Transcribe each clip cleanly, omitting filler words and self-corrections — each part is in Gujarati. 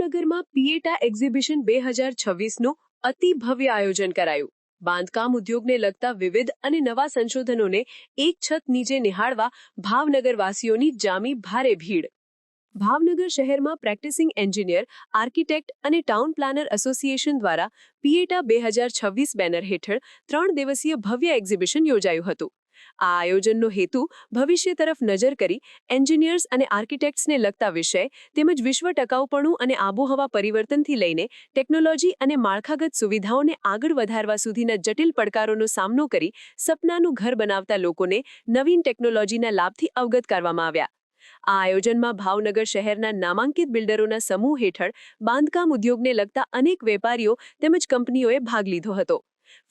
ભાવનગરમાં પીએટા એક્ઝિબિશન 2026નું અતિ ભવ્ય આયોજન કરાયું। બાંધકામ ઉદ્યોગને લગતા વિવિધ અને નવા સંશોધનોને એક છત નીચે નિહાળવા ભાવનગરવાસીઓની જામી ભારે ભીડ। ભાવનગર શહેરમાં પ્રેક્ટિસિંગ એન્જિનિયર, આર્કિટેક્ટ અને ટાઉન પ્લાનર એસોસિએશન દ્વારા પીએટા 2026 બેનર હેઠળ 3 દિવસીય ભવ્ય એક્ઝિબિશન યોજાયું હતું। આ આયોજનનો હેતુ ભવિષ્ય તરફ નજર કરી એન્જિનિયર્સ અને આર્કિટેક્ટ્સને લગતા વિષય તેમજ વિશ્વ ટકાઉપણું અને આબોહવા પરિવર્તનથી લઈને ટેકનોલોજી અને માળખાગત સુવિધાઓને આગળ વધારવા સુધીના જટિલ પડકારોનો સામનો કરી સપનાનું ઘર બનાવતા લોકોને નવીન ટેકનોલોજીના લાભથી અવગત કરવામાં આવ્યા। આ આયોજનમાં ભાવનગર શહેરના નામાંકિત બિલ્ડરોના સમૂહ હેઠળ બાંધકામ ઉદ્યોગને લગતા અનેક વેપારીઓ તેમજ કંપનીઓએ ભાગ લીધો હતો।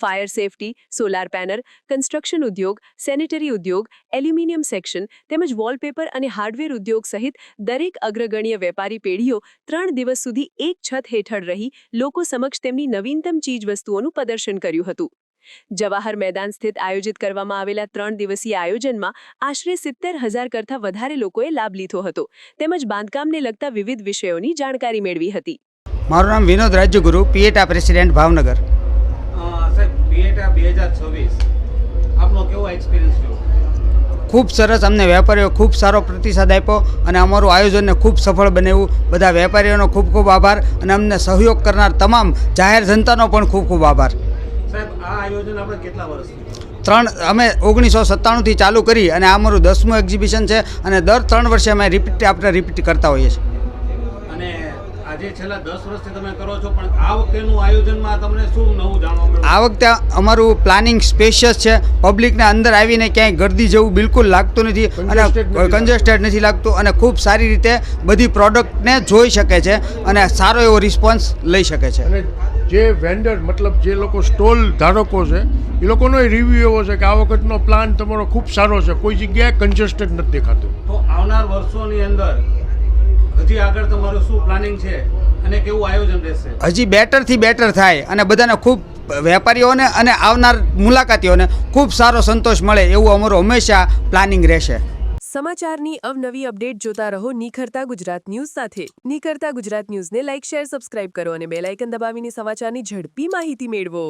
Fire safety, solar panel, construction ઉદ્યોગ, સેનેટરી ઉદ્યોગ, એલ્યુમિનિયમ સેક્શન તેમજ વોલપેપર અને હાર્ડવેર ઉદ્યોગ સહિત દરેક અગ્રગણ્ય વેપારી પેઢીઓ 3 દિવસ સુધી એક છત હેઠળ રહી લોકો સમક્ષ તેમની નવીનતમ ચીજવસ્તુઓનું પ્રદર્શન કર્યું હતું। જવાહર મેદાન સ્થિત આયોજિત કરવામાં આવેલા 3 દિવસીય આયોજનમાં આશરે 70,000 કરતાં વધારે લોકોએ લાભ લીધો હતો તેમજ બાંધકામને લગતા વિવિધ વિષયોની જાણકારી મેળવી હતી। મારું નામ વિનોદ રાજ્યગુરુ, પીએટા પ્રેસિડેન્ટ, ભાવનગર। સાહેબ, પીએટા 2026 આપનો કેવો એક્સપિરિયન્સ રહ્યો? ખૂબ સરસ, અમને વેપારીઓ ખૂબ સારો પ્રતિસાદ આપ્યો અને અમારું આયોજનને ખૂબ સફળ બનાવ્યું। બધા વેપારીઓનો ખૂબ ખૂબ આભાર અને અમને સહયોગ કરનાર તમામ જાહેર જનતાનો પણ ખૂબ ખૂબ આભાર। સાહેબ, આ આયોજન આપણે કેટલા વર્ષથી? અમે 1997થી ચાલુ કરી અને આ અમારું 10મું એક્ઝિબિશન છે અને દર 3 વર્ષે અમે રિપીટ કરતા હોઈએ છીએ। અને આજે છેલ્લા 10 વર્ષથી તમે કરો છો, પણ આ વખતેનું આયોજનમાં તમને શું નવું જાણવા મળ્યું? આ વખતે અમારું પ્લાનિંગ સ્પેશિયસ છે, પબ્લિકને અંદર આવીને ક્યાંય ગર્દી જેવું બિલકુલ લાગતું નથી અને કન્જેસ્ટેડ નથી લાગતું અને ખૂબ સારી રીતે બધી પ્રોડક્ટને જોઈ શકે છે અને સારો એવો રિસ્પોન્સ લઈ શકે છે। અને જે વેન્ડર મતલબ જે લોકો સ્ટોલ ધારકો છે એ લોકોનો રિવ્યૂ એવો છે કે આ વખતનો પ્લાન તમારો ખૂબ સારો છે, કોઈ જગ્યાએ કન્જેસ્ટેડ નથી દેખાતું। તો આવનાર વર્ષોની અંદર હજી આગળ તમારું શું પ્લાનિંગ છે અને કેવું આયોજન રહેશે? હજી બેટરથી બેટર થાય અને બધાને ખૂબ વેપારીઓને અને આવનાર મુલાકાતીઓને ખૂબ સારો સંતોષ મળે એવું અમારું હંમેશા પ્લાનિંગ રહેશે। સમાચારની અવનવી અપડેટ જોતા રહો નિખરતા ગુજરાત ન્યૂઝ સાથે। નિખરતા ગુજરાત ન્યૂઝને લાઇક, શેર, સબસ્ક્રાઇબ કરો અને બેલ આઇકન દબાવીને સમાચારની ઝડપી માહિતી મેળવો।